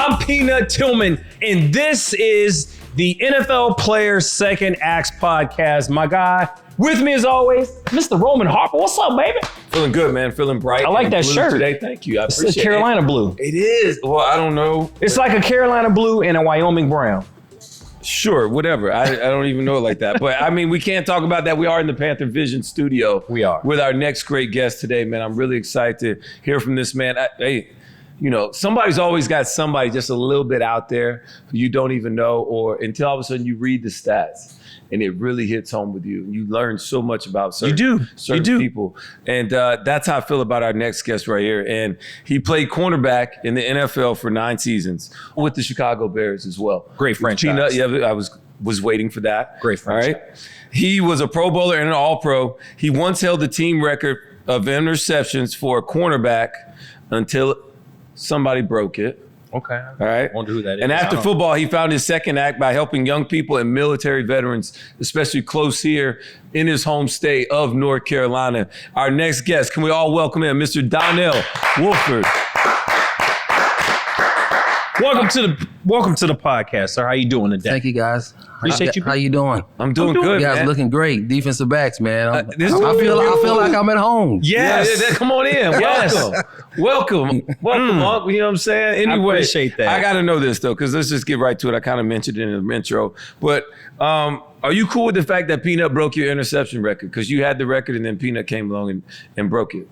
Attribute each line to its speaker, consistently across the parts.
Speaker 1: I'm Peanut Tillman, and this is the NFL Players Second Acts podcast. My guy, with me as always, Mr. Roman Harper. What's up, baby?
Speaker 2: Feeling good, man. Feeling bright.
Speaker 1: I like that shirt
Speaker 2: today. Thank you. I appreciate it.
Speaker 1: It's a Carolina blue.
Speaker 2: It is. Well, I don't know.
Speaker 1: It's like a Carolina blue and a Wyoming brown.
Speaker 2: Sure, whatever. I don't even know it like that. But I mean, we can't talk about that. We are in the Panther Vision studio.
Speaker 1: We are.
Speaker 2: With our next great guest today, man. I'm really excited to hear from this man. Hey, you know, somebody's always got somebody just a little bit out there who you don't even know, or until all of a sudden you read the stats and it really hits home with you. You learn so much about certain people. And that's how I feel about our next guest right here. And he played cornerback in the NFL for 9 seasons with the Chicago Bears as well.
Speaker 1: Great franchise.
Speaker 2: Yeah, I was waiting for that.
Speaker 1: Great franchise.
Speaker 2: All right. He was a Pro Bowler and an All-Pro. He once held the team record of interceptions for a cornerback until somebody broke it.
Speaker 1: Okay.
Speaker 2: All right.
Speaker 1: I wonder who that is.
Speaker 2: And after football, he found his second act by helping young people and military veterans, especially close here in his home state of North Carolina. Our next guest, can we all welcome in Mr. Donnell Woolford.
Speaker 1: Welcome to the podcast, sir. How you doing today?
Speaker 3: Thank you, guys.
Speaker 1: Appreciate you.
Speaker 3: How you doing?
Speaker 2: I'm doing good,
Speaker 3: You guys
Speaker 2: man.
Speaker 3: looking great. Defensive backs, man. I
Speaker 2: this is
Speaker 3: feel like I'm at home.
Speaker 1: Yes.
Speaker 2: Yeah, come on in.
Speaker 1: Yes.
Speaker 2: Welcome, Unc. You know what I'm saying? Anyway,
Speaker 1: I appreciate that.
Speaker 2: I got to know this, though, because let's just get right to it. I kind of mentioned it in the intro. But are you cool with the fact that Peanut broke your interception record? Because you had the record and then Peanut came along and broke it.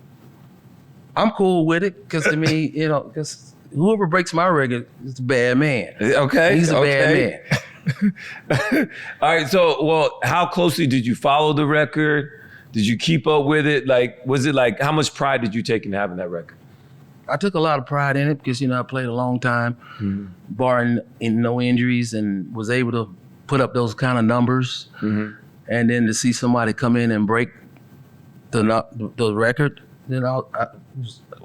Speaker 3: I'm cool with it because to me, you know, because whoever breaks my record is a bad man.
Speaker 2: Okay.
Speaker 3: He's a bad man.
Speaker 2: All right. So, well, how closely did you follow the record? Did you keep up with it? Like, was it like, how much pride did you take in having that record?
Speaker 3: I took a lot of pride in it because, you know, I played a long time, barring no injuries, and was able to put up those kind of numbers. And then to see somebody come in and break the record, then I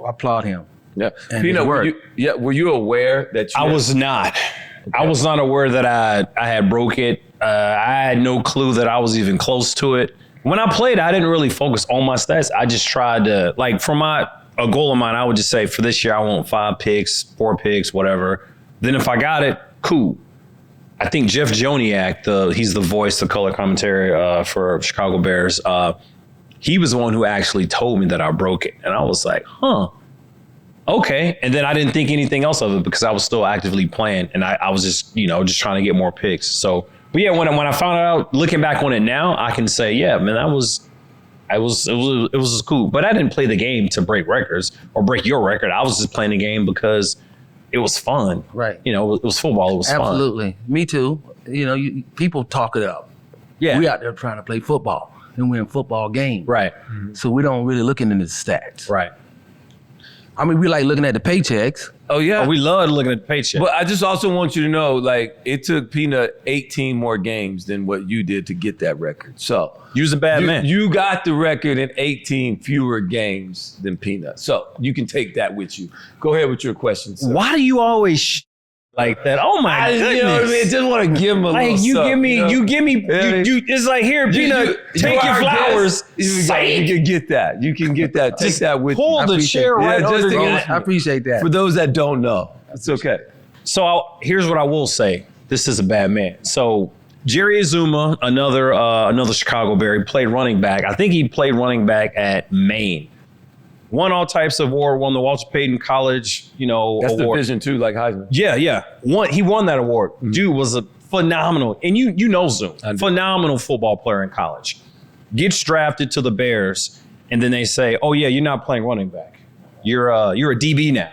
Speaker 3: applaud him.
Speaker 2: Yeah.
Speaker 3: And
Speaker 2: Peanut,
Speaker 3: his work.
Speaker 2: were you aware that you
Speaker 1: I was not. Okay. I was not aware that I had broke it. I had no clue that I was even close to it. When I played, I didn't really focus on my stats. I just tried to, like, for a goal of mine, I would just say for this year, I want 5 picks, 4 picks, whatever. Then if I got it, cool. I think Jeff Joniak, he's the voice, the color commentary for Chicago Bears. He was the one who actually told me that I broke it. And I was like, okay. And then I didn't think anything else of it because I was still actively playing. And I was just, just trying to get more picks. So, but yeah, when I found out, looking back on it now, I can say, yeah, man, it was cool. But I didn't play the game to break records or break your record. I was just playing the game because it was fun.
Speaker 3: Right.
Speaker 1: It was football. It was fun.
Speaker 3: Absolutely. Me too. People talk it up.
Speaker 1: Yeah.
Speaker 3: We out there trying to play football and win football games.
Speaker 1: Right.
Speaker 3: So we don't really look into the stats.
Speaker 1: Right.
Speaker 3: I mean, we like looking at the paychecks.
Speaker 2: Oh, yeah.
Speaker 1: We love looking at the paycheck.
Speaker 2: But I just also want you to know, like, it took Peanut 18 more games than what you did to get that record. So
Speaker 1: you was a bad man.
Speaker 2: You got the record in 18 fewer games than Peanut. So you can take that with you. Go ahead with your questions.
Speaker 1: Why do you always like that? Oh my goodness!
Speaker 2: You know what I mean? Just want to give him a
Speaker 1: like
Speaker 2: little
Speaker 1: you
Speaker 2: suck,
Speaker 1: give me. It's like here, Peanut. Take your flowers.
Speaker 2: You can get that. You can get that. Take that with you.
Speaker 1: Pull the chair right under.
Speaker 3: I appreciate that.
Speaker 2: For those that don't know, it's okay.
Speaker 1: So here's what I will say. This is a bad man. So Jerry Azuma, another Chicago Bear, he played running back. I think he played running back at Maine. Won all types of award, won the Walter Payton College,
Speaker 2: That's
Speaker 1: award.
Speaker 2: Division II, like Heisman.
Speaker 1: Yeah. He won that award. Dude was a phenomenal, and you know Zoom, phenomenal football player in college. Gets drafted to the Bears, and then they say, oh yeah, you're not playing running back. You're a DB now.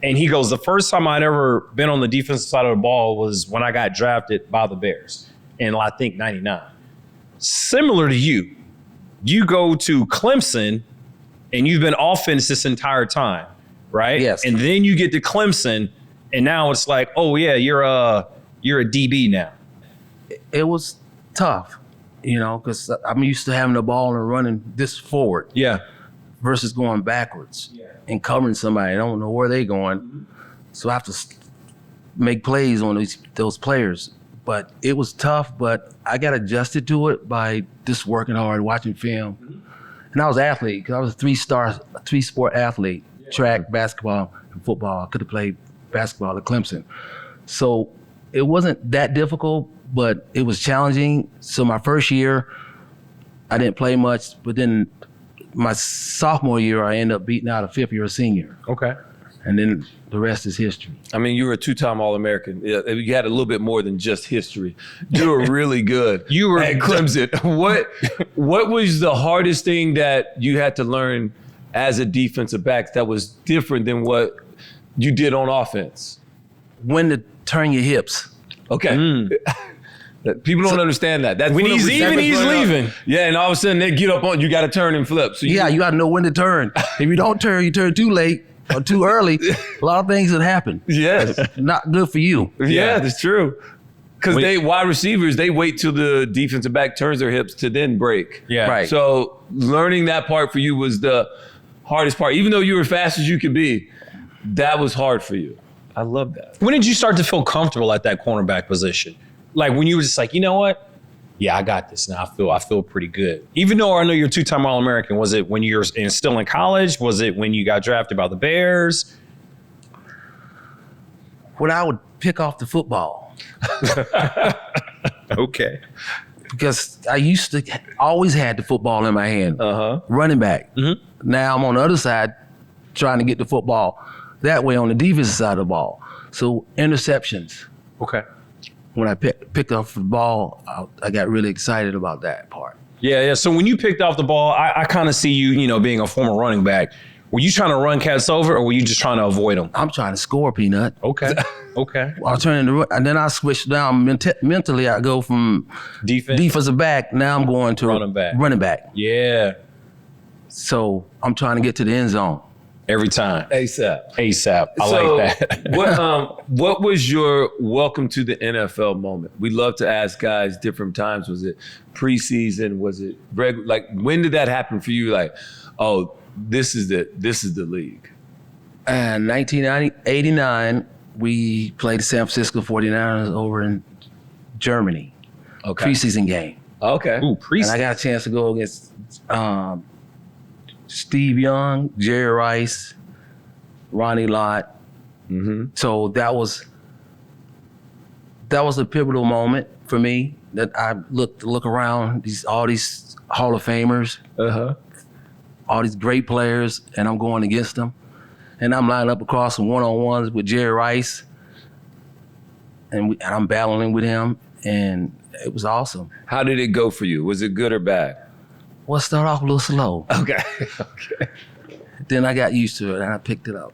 Speaker 1: And he goes, the first time I'd ever been on the defensive side of the ball was when I got drafted by the Bears in, I think, 99. Similar to you go to Clemson, and you've been offense this entire time, right?
Speaker 3: Yes.
Speaker 1: And then you get to Clemson, and now it's like, oh yeah, you're a DB now.
Speaker 3: It was tough, because I'm used to having the ball and running this forward.
Speaker 1: Yeah.
Speaker 3: Versus going backwards and covering somebody. I don't know where they're going. So I have to make plays on those players. But it was tough, but I got adjusted to it by just working hard, watching film. And I was an athlete because I was a three-sport athlete, track, basketball, and football. I could have played basketball at Clemson. So it wasn't that difficult, but it was challenging. So my first year, I didn't play much, but then my sophomore year, I ended up beating out a fifth-year senior.
Speaker 1: Okay.
Speaker 3: And then the rest is history.
Speaker 2: I mean, you were a two-time All-American. You had a little bit more than just history. You were really good.
Speaker 1: You were
Speaker 2: at Clemson. What was the hardest thing that you had to learn as a defensive back that was different than what you did on offense?
Speaker 3: When to turn your hips.
Speaker 2: Okay. People don't understand that. That's
Speaker 1: when he's even, he's leaving.
Speaker 2: Yeah, and all of a sudden they get up on you, got to turn and flip. So
Speaker 3: you got to know when to turn. If you don't turn, you turn too late or too early. A lot of things that happen.
Speaker 2: Yes.
Speaker 3: Not good for you.
Speaker 2: Yeah, that's true. Because wide receivers, they wait till the defensive back turns their hips to then break.
Speaker 1: Yeah.
Speaker 3: Right.
Speaker 2: So learning that part for you was the hardest part. Even though you were fast as you could be, that was hard for you. I love that.
Speaker 1: When did you start to feel comfortable at that cornerback position? Like when you were just like, you know what? Yeah, I got this now. I feel pretty good. Even though I know you're a two-time All-American, was it when you were still in college? Was it when you got drafted by the Bears?
Speaker 3: When I would pick off the football.
Speaker 1: Okay.
Speaker 3: Because I used to always had the football in my hand. Running back. Mm-hmm. Now I'm on the other side trying to get the football that way on the defensive side of the ball. So interceptions.
Speaker 1: Okay.
Speaker 3: When I picked up the ball, I got really excited about that part.
Speaker 1: Yeah. So when you picked off the ball, I kind of see you, being a former running back. Were you trying to run cats over, or were you just trying to avoid them?
Speaker 3: I'm trying to score, Peanut.
Speaker 1: Okay. Okay.
Speaker 3: I'll turn into, and then I switch down mentally. I go from defensive back. Now I'm going to running back.
Speaker 1: Yeah.
Speaker 3: So I'm trying to get to the end zone.
Speaker 1: Every time.
Speaker 2: ASAP.
Speaker 1: I like that.
Speaker 2: What was your welcome to the NFL moment? We love to ask guys different times. Was it preseason? Was it regular? Like, when did that happen for you? Like, oh, this is the league.
Speaker 3: And 1989, we played the San Francisco 49ers over in Germany.
Speaker 2: Okay.
Speaker 3: Preseason game.
Speaker 2: Okay.
Speaker 1: Ooh, preseason.
Speaker 3: And I got a chance to go against Steve Young, Jerry Rice, Ronnie Lott.
Speaker 2: Mm-hmm.
Speaker 3: So that was a pivotal moment for me, that I look around all these Hall of Famers, all these great players, and I'm going against them. And I'm lining up across some one-on-ones with Jerry Rice, and I'm battling with him, and it was awesome.
Speaker 2: How did it go for you? Was it good or bad?
Speaker 3: Well, it started off a little slow.
Speaker 2: Okay.
Speaker 3: Then I got used to it, and I picked it up.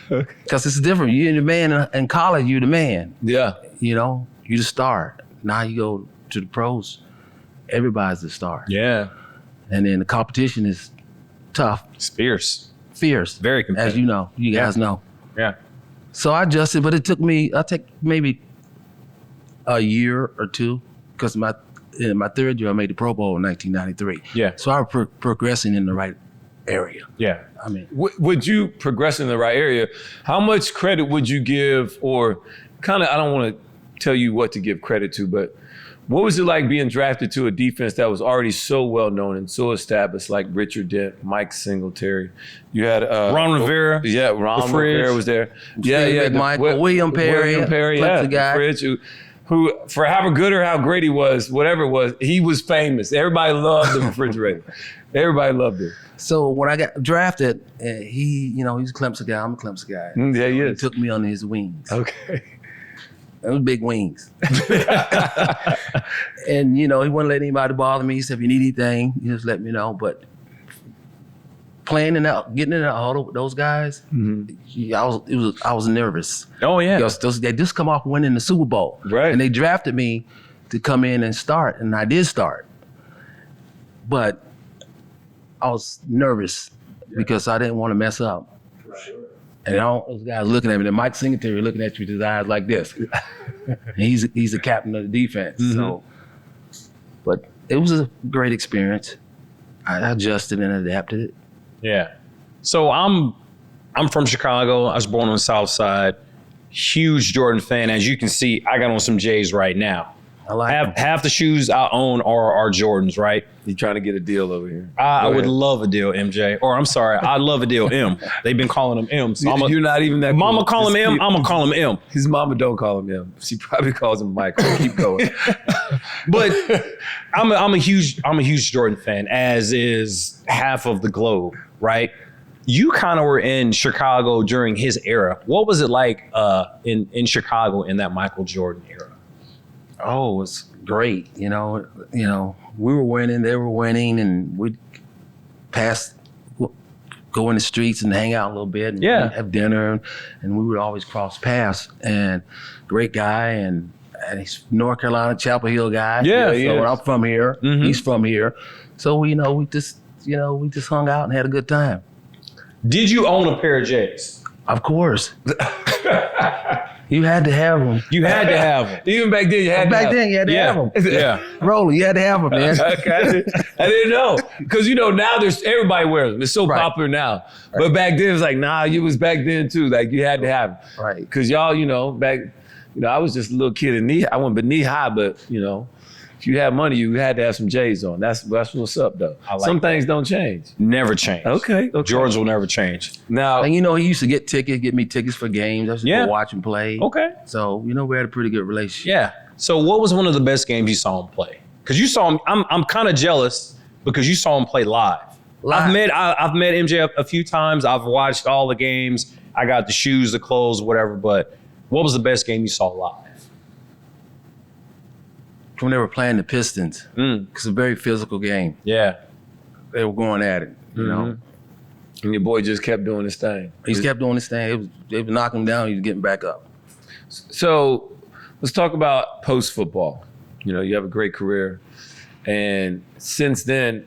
Speaker 3: Because it's different. You're the man in college, you're the man.
Speaker 2: Yeah.
Speaker 3: You're the star. Now you go to the pros, everybody's the star.
Speaker 1: Yeah.
Speaker 3: And then the competition is tough.
Speaker 1: It's fierce.
Speaker 3: Very competitive. As you know, you guys know.
Speaker 1: Yeah.
Speaker 3: So I adjusted, but it took maybe a year or two, because in my third year, I made the Pro Bowl in 1993.
Speaker 1: Yeah.
Speaker 3: So I was progressing in the right area.
Speaker 1: Yeah.
Speaker 3: I mean,
Speaker 2: would you progress in the right area? How much credit would you give, or kind of, I don't want to tell you what to give credit to, but what was it like being drafted to a defense that was already so well known and so established, like Richard Dent, Mike Singletary? You had
Speaker 1: Ron Rivera.
Speaker 2: Yeah, Ron Rivera was there.
Speaker 3: William Perry,
Speaker 2: the
Speaker 3: guy.
Speaker 2: Fridge, who, for how good or how great he was, whatever it was, he was famous. Everybody loved the refrigerator. Everybody loved it.
Speaker 3: So when I got drafted, he's a Clemson guy. I'm a Clemson guy.
Speaker 2: Yeah, he
Speaker 3: He
Speaker 2: is.
Speaker 3: took me under his wings.
Speaker 2: Okay.
Speaker 3: Those big wings. And, he wouldn't let anybody bother me. He said, if you need anything, you just let me know. But getting in that huddle with those guys, I was nervous.
Speaker 1: Oh, yeah.
Speaker 3: Because they just come off winning the Super Bowl.
Speaker 2: Right.
Speaker 3: And they drafted me to come in and start, and I did start. But I was nervous because I didn't want to mess up. And those guys looking at me, and Mike Singletary looking at you with his eyes like this. He's the captain of the defense.
Speaker 1: Mm-hmm.
Speaker 3: So, but it was a great experience. I adjusted and adapted it.
Speaker 1: Yeah. So I'm from Chicago. I was born on the South Side. Huge Jordan fan. As you can see, I got on some J's right now.
Speaker 3: I like them.
Speaker 1: Half the shoes I own are Jordans, right?
Speaker 2: You trying to get a deal over here?
Speaker 1: I would love a deal, MJ. Or I'm sorry, I'd love a deal, M. They've been calling him M. So
Speaker 2: You're not even that.
Speaker 1: Mama
Speaker 2: cool.
Speaker 1: call him M. I'm gonna call him M.
Speaker 2: His mama don't call him M. She probably calls him Michael. Keep going.
Speaker 1: But I'm a huge Jordan fan, as is half of the globe, right? You kind of were in Chicago during his era. What was it like in Chicago in that Michael Jordan era?
Speaker 3: Oh, it was great. You know, we were winning, they were winning, and we'd go in the streets and hang out a little bit and have dinner, and we would always cross paths. And great guy, and he's North Carolina, Chapel Hill guy. So I'm from here. Mm-hmm. He's from here. So we just hung out and had a good time.
Speaker 1: Did you own a pair of J's?
Speaker 3: Of course. You had to have them.
Speaker 1: You had to have them.
Speaker 2: Even back then, you had to have
Speaker 3: them.
Speaker 1: Yeah.
Speaker 3: Roller, you had to have them, man.
Speaker 2: Okay. I didn't know. Because, now everybody wears them. It's so popular now. Right. But back then, it was like, nah, you was back then too. Like, you had to have them.
Speaker 3: Right.
Speaker 2: Because y'all, back, I was just a little kid in I wasn't knee high, but, if you had money, you had to have some J's on. That's what's up, though. Some things don't change.
Speaker 1: Never change.
Speaker 2: Okay.
Speaker 1: George will never change.
Speaker 3: Now, and he used to get me tickets for games. I used to go watch him play.
Speaker 1: Okay.
Speaker 3: So, we had a pretty good relationship.
Speaker 1: Yeah. So what was one of the best games you saw him play? Because you saw him, I'm kind of jealous because you saw him play live. I've met MJ a few times. I've watched all the games. I got the shoes, the clothes, whatever. But what was the best game you saw live?
Speaker 3: When they were playing the Pistons, because it's a very physical game.
Speaker 1: Yeah.
Speaker 3: They were going at it, And
Speaker 2: your boy just kept doing his thing.
Speaker 3: He kept doing his thing. They would knock him down, he was getting back up.
Speaker 2: So let's talk about post-football. You have a great career. And since then,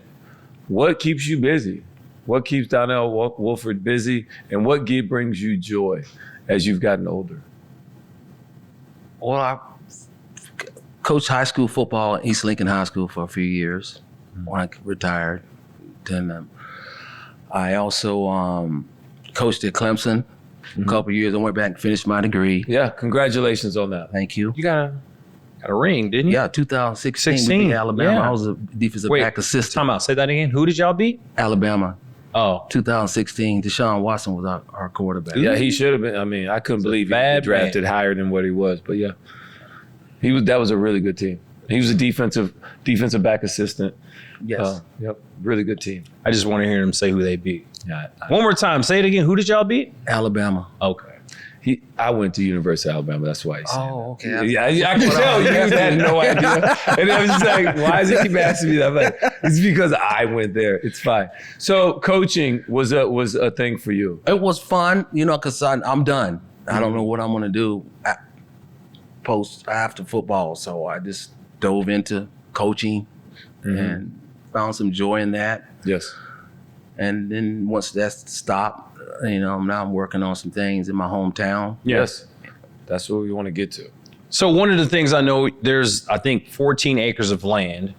Speaker 2: what keeps you busy? What keeps Donnell Woolford busy? And what brings you joy as you've gotten older?
Speaker 3: Well, I coached high school football at East Lincoln High School for a few years when I retired. Then I also coached at Clemson a couple of years. I went back and finished my degree.
Speaker 2: Yeah, congratulations on that.
Speaker 3: Thank you.
Speaker 1: You got a ring, didn't you?
Speaker 3: Yeah, 2016 we beat Alabama.
Speaker 1: Yeah.
Speaker 3: I was a defensive back assistant.
Speaker 1: Time out. Say that again. Who did y'all beat?
Speaker 3: Alabama.
Speaker 1: Oh.
Speaker 3: 2016. Deshaun Watson was our quarterback.
Speaker 2: Yeah, he should have been. I couldn't believe he drafted higher than what he was. But yeah. That was a really good team. He was a defensive back assistant.
Speaker 3: Yes.
Speaker 2: Yep. Really good team.
Speaker 1: I just want to hear him say who they beat.
Speaker 2: Yeah.
Speaker 1: One more time. Say it again. Who did y'all beat?
Speaker 3: Alabama.
Speaker 1: Okay.
Speaker 2: I went to University of Alabama. That's why he's saying that.
Speaker 3: Okay.
Speaker 2: Yeah, I can tell you had no idea. And I was just like, why does he keep asking me that? I'm like, it's because I went there. It's fine. So coaching was a thing for you.
Speaker 3: It was fun, because I'm done. I don't know what I'm going to do after football. So I just dove into coaching and found some joy in that.
Speaker 2: Yes.
Speaker 3: And then once that stopped, now I'm working on some things in my hometown.
Speaker 2: Yes. That's what we want to get to.
Speaker 1: So one of the things I know, there's, I think, 14 acres of land,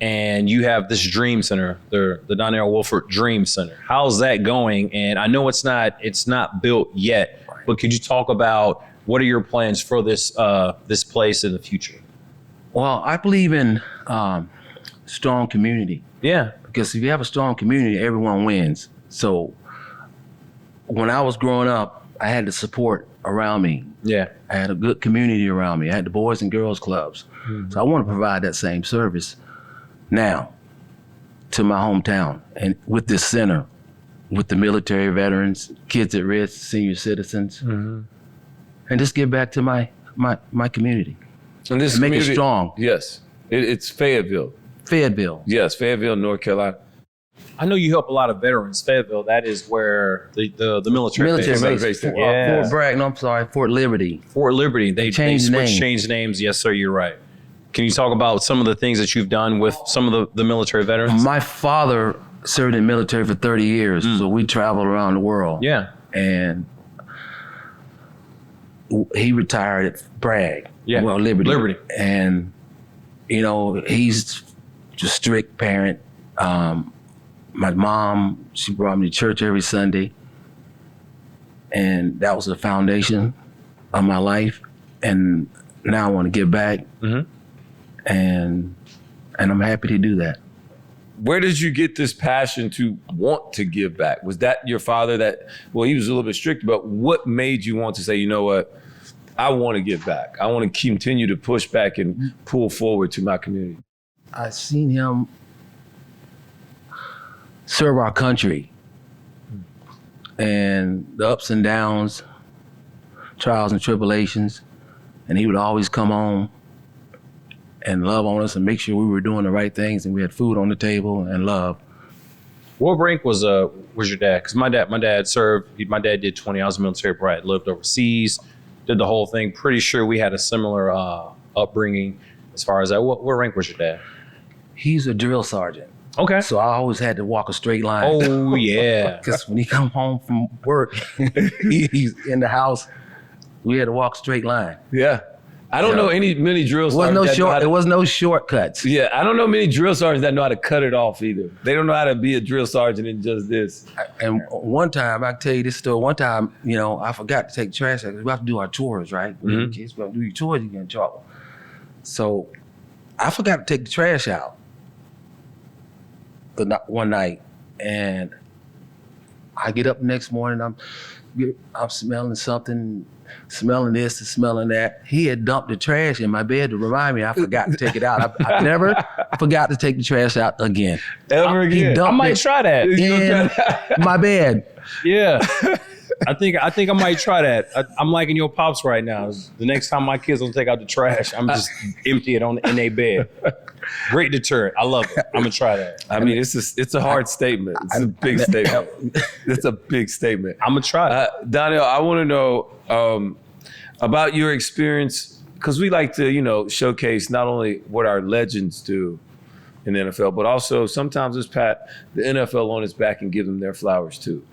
Speaker 1: and you have this dream center, the Donnell Woolford Dream Center. How's that going? And I know it's not built yet, but could you talk about what are your plans for this place in the future?
Speaker 3: Well, I believe in strong community.
Speaker 1: Yeah.
Speaker 3: Because if you have a strong community, everyone wins. So when I was growing up, I had the support around me.
Speaker 1: Yeah.
Speaker 3: I had a good community around me. I had the Boys and Girls Clubs. So I want to provide that same service now to my hometown and with this center, with the military veterans, kids at risk, senior citizens, and just give back to my community
Speaker 2: and
Speaker 3: make it strong.
Speaker 2: Yes. It's Fayetteville. Yes, Fayetteville, North Carolina.
Speaker 1: I know you help a lot of veterans. Fayetteville, that is where the military
Speaker 3: base.
Speaker 1: Yeah.
Speaker 3: Fort Liberty.
Speaker 1: Fort Liberty. They
Speaker 3: changed
Speaker 1: names. Yes, sir, you're right. Can you talk about some of the things that you've done with some of the military veterans?
Speaker 3: My father served in the military for 30 years, so we traveled around the world.
Speaker 1: Yeah.
Speaker 3: And he retired at Bragg.
Speaker 1: Yeah.
Speaker 3: Well, Liberty.
Speaker 1: Liberty.
Speaker 3: And, he's a strict parent. My mom, she brought me to church every Sunday. And that was the foundation of my life. And now I want to give back. And I'm happy to do that.
Speaker 2: where did you get this passion to want to give back? Was that your father that, well, he was a little bit strict, but what made you want to say, you know what, I want to give back. I want to continue to push back and pull forward to my community.
Speaker 3: I seen him serve our country and the ups and downs, trials and tribulations, and he would always come home and love on us and make sure we were doing the right things and we had food on the table and love.
Speaker 1: What rank was your dad? Because my dad served. My dad did 20. I was a military brat. Lived overseas, did the whole thing. Pretty sure we had a similar upbringing as far as that. What rank was your dad?
Speaker 3: He's a drill sergeant.
Speaker 1: Okay.
Speaker 3: So I always had to walk a straight line.
Speaker 1: Oh yeah.
Speaker 3: Because when he come home from work, he's in the house. We had to walk a straight line.
Speaker 2: Yeah. I don't know many drill sergeants.
Speaker 3: There was no shortcuts.
Speaker 2: Yeah, I don't know many drill sergeants that know how to cut it off either. They don't know how to be a drill sergeant in just this.
Speaker 3: And one time, I can tell you this story. One time, I forgot to take the trash out. We have to do our chores, right? When kids do your chores, you get in trouble. So I forgot to take the trash out one night, and I get up the next morning. I'm smelling something, smelling this and smelling that. He had dumped the trash in my bed to remind me I forgot to take it out. I never forgot to take the trash out again.
Speaker 2: Ever again?
Speaker 1: I might try that.
Speaker 3: In my bed.
Speaker 1: Yeah. I think I might try that. I'm liking your pops right now. The next time my kids don't take out the trash, I'm just empty it in their bed. Great deterrent. I love it. I'm gonna try that.
Speaker 2: I mean, it's a hard statement. It's a big statement. It's a big statement.
Speaker 1: I'm gonna try it.
Speaker 2: Donell, I want to know about your experience, because we like to, showcase not only what our legends do in the NFL, but also sometimes let's pat the NFL on its back and give them their flowers too.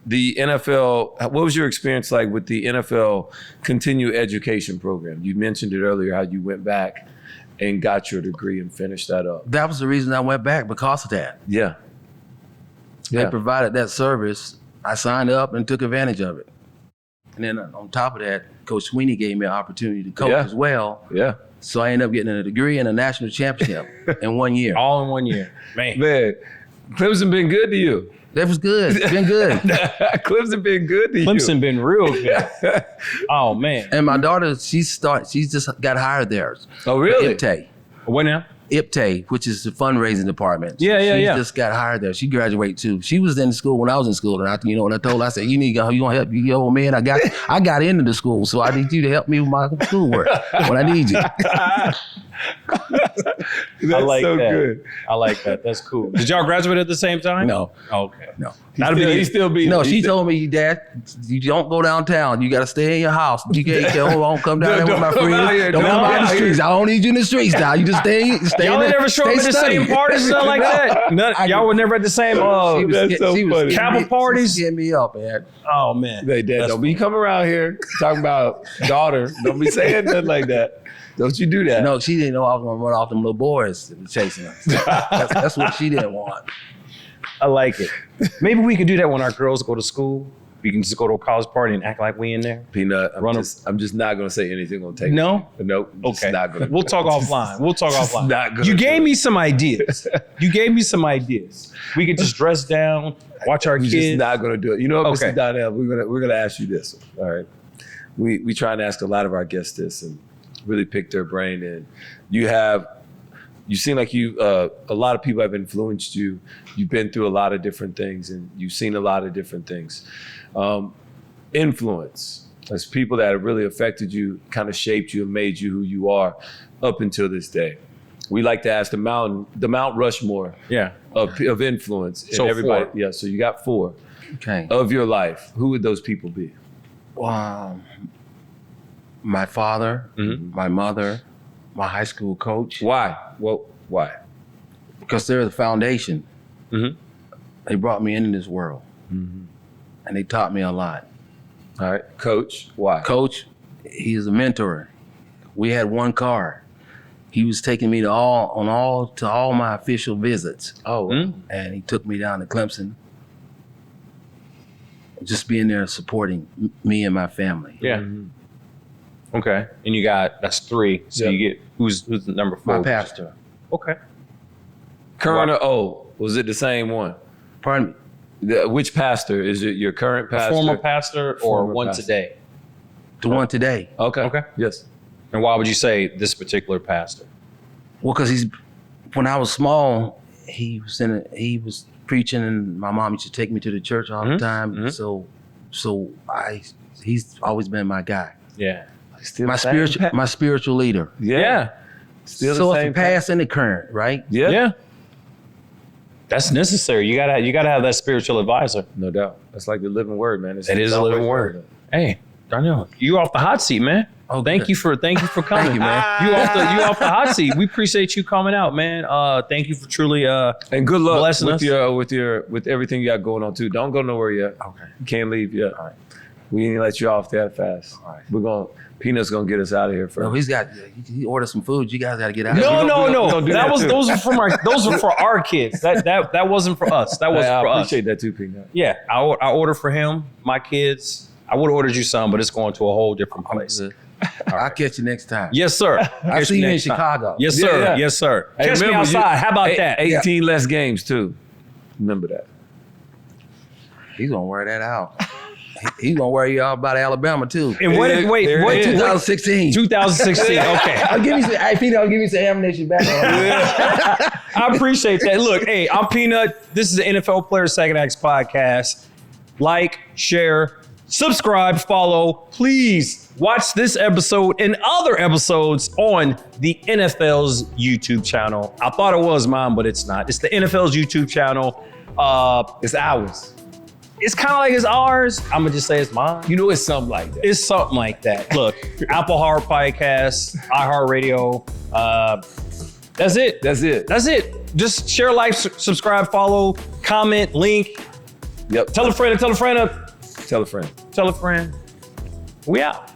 Speaker 2: The NFL, what was your experience like with the NFL continuing education program? You mentioned it earlier, how you went back and got your degree and finished that up.
Speaker 3: That was the reason I went back, because of that.
Speaker 2: Yeah.
Speaker 3: They provided that service. I signed up and took advantage of it. And then on top of that, Coach Sweeney gave me an opportunity to coach as well.
Speaker 2: Yeah.
Speaker 3: So I ended up getting a degree and a national championship in 1 year.
Speaker 1: All in 1 year. Man,
Speaker 2: Clemson been good to you.
Speaker 3: That was good. It's been good.
Speaker 2: Clemson been good to you.
Speaker 1: Clemson been real good. Oh man.
Speaker 3: And my daughter, she's just got hired there.
Speaker 2: Oh really?
Speaker 3: IPTE.
Speaker 1: What now?
Speaker 3: IPTE, which is the fundraising department.
Speaker 1: Yeah.
Speaker 3: She just got hired there. She graduated too. She was in school when I was in school, and I told her, I said, you gonna help you, old man. I got into the school, so I need you to help me with my schoolwork when I need you.
Speaker 2: That's
Speaker 1: I like
Speaker 2: so
Speaker 1: that.
Speaker 2: good.
Speaker 1: I like that. That's cool. Did y'all graduate at the same time?
Speaker 3: No.
Speaker 1: Okay.
Speaker 3: No.
Speaker 2: He's still beating.
Speaker 3: No, she told me, Dad, you don't go downtown. You got to stay in your house. You can't come down there with my friends. Don't come out in the streets. I don't need you in the streets now. You just stay
Speaker 1: y'all
Speaker 3: in
Speaker 1: never show up at the same parties, nothing like that. Y'all were never at the same
Speaker 2: That's so funny.
Speaker 1: Kappa parties.
Speaker 3: She get me up, man.
Speaker 1: Oh man.
Speaker 2: Hey, Dad, don't be coming around here talking about daughter. Don't be saying nothing like that. Don't you do that.
Speaker 3: No, she didn't know I was going to run off them little boys that were chasing her. That's what she didn't want.
Speaker 1: I like it. Maybe we could do that when our girls go to school. We can just go to a college party and act like we in there.
Speaker 2: Peanut, I'm just not going to say anything on tape.
Speaker 1: No?
Speaker 2: Nope.
Speaker 1: Okay.
Speaker 2: Not gonna,
Speaker 1: we'll talk offline.
Speaker 2: Not gonna
Speaker 1: You gave me some ideas. We could just dress down, watch our
Speaker 2: We're
Speaker 1: kids.
Speaker 2: just not going to do it. You know what,
Speaker 1: Okay.
Speaker 2: Mr. Donell, we're gonna ask you this. All right. We try and ask a lot of our guests this and really pick their brain. And you seem like a lot of people have influenced you. You've been through a lot of different things and you've seen a lot of different things. Influence, as people that have really affected you, kind of shaped you and made you who you are up until this day. We like to ask the Mount Rushmore of influence.
Speaker 1: So
Speaker 2: and everybody,
Speaker 1: 4.
Speaker 2: Yeah, so you got 4
Speaker 3: Okay.
Speaker 2: of your life. Who would those people be?
Speaker 3: My father, my mother, my high school coach.
Speaker 2: Why? Well, why?
Speaker 3: Because they're the foundation. They brought me into this world. And they taught me a lot.
Speaker 2: All right. Coach, why?
Speaker 3: Coach, he's a mentor. We had one car. He was taking me to all my official visits. And he took me down to Clemson. Just being there supporting me and my family.
Speaker 1: Yeah. Okay. And that's 3. So you get who's the number 4?
Speaker 3: My pastor.
Speaker 1: Okay.
Speaker 2: Current or old? Was it the same one?
Speaker 3: Pardon me.
Speaker 2: Which pastor? Is it your current pastor?
Speaker 1: Former pastor or
Speaker 2: Former
Speaker 1: one
Speaker 2: pastor.
Speaker 1: today?
Speaker 3: The one today.
Speaker 2: Okay.
Speaker 1: Okay.
Speaker 2: Yes.
Speaker 1: And why would you say this particular pastor?
Speaker 3: Well, because when I was small, he was preaching, and my mom used to take me to the church all the time. He's always been my guy,
Speaker 1: Yeah.
Speaker 2: Still
Speaker 3: my
Speaker 2: the same
Speaker 3: my spiritual leader.
Speaker 2: Yeah. Still
Speaker 3: So
Speaker 2: the
Speaker 3: it's
Speaker 2: same
Speaker 3: the past and the current, right?
Speaker 2: Yeah.
Speaker 1: Yeah. That's necessary. You gotta have that spiritual advisor.
Speaker 2: No doubt. That's like the living word, man.
Speaker 1: It is a living word. Hey, Donell, you off the hot seat, man.
Speaker 3: Oh,
Speaker 1: thank
Speaker 3: good.
Speaker 1: you for coming.
Speaker 3: Thank you, man.
Speaker 1: You off the hot seat. We appreciate you coming out, man. Thank you for truly
Speaker 2: And good luck
Speaker 1: blessing
Speaker 2: with
Speaker 1: us.
Speaker 2: with everything you got going on too. Don't go nowhere yet.
Speaker 3: Okay.
Speaker 2: You can't leave yet.
Speaker 3: All right.
Speaker 2: We ain't let you off that fast.
Speaker 3: All right.
Speaker 2: Peanut's gonna get us out of here first.
Speaker 3: No, he ordered some food. You guys got to get out.
Speaker 1: No,
Speaker 2: we gonna do that too.
Speaker 1: those were for our kids. That wasn't for us. That was
Speaker 2: I
Speaker 1: for us.
Speaker 2: appreciate that too, Peanut.
Speaker 1: Yeah, I ordered for him, my kids. I would have ordered you some, but it's going to a whole different place.
Speaker 3: I'll catch you next time.
Speaker 1: Yes, sir.
Speaker 3: I'll see you in
Speaker 1: next time.
Speaker 3: Chicago.
Speaker 1: Yes, sir.
Speaker 2: Yeah.
Speaker 1: Yes, sir.
Speaker 2: Hey,
Speaker 1: Catch me
Speaker 2: remember,
Speaker 1: outside. How about that?
Speaker 2: 18 less games too. Remember that.
Speaker 3: He's gonna wear that out. He's gonna wear you out about Alabama too.
Speaker 1: And what?
Speaker 2: There
Speaker 1: Wait,
Speaker 2: it
Speaker 1: what?
Speaker 2: is.
Speaker 3: 2016.
Speaker 1: 2016. Okay.
Speaker 3: I'll give you some. Hey, Peter, I'll give you some ammunition back.
Speaker 1: I appreciate that. Look, hey, I'm Peanut. This is the NFL Players Second Acts podcast. Like, share, subscribe, follow. Please watch this episode and other episodes on the NFL's YouTube channel. I thought it was mine, but it's not. It's the NFL's YouTube channel.
Speaker 2: It's ours.
Speaker 1: It's kind of like it's ours. I'm gonna just say it's mine.
Speaker 2: You know, it's something like that.
Speaker 1: It's something like that. Look, Apple Heart Podcast, iHeartRadio. That's it.
Speaker 2: That's it.
Speaker 1: That's it. Just share, like, subscribe, follow, comment, link.
Speaker 2: Yep.
Speaker 1: Tell a friend, tell a friend,
Speaker 2: Tell a friend.
Speaker 1: tell a friend. We out.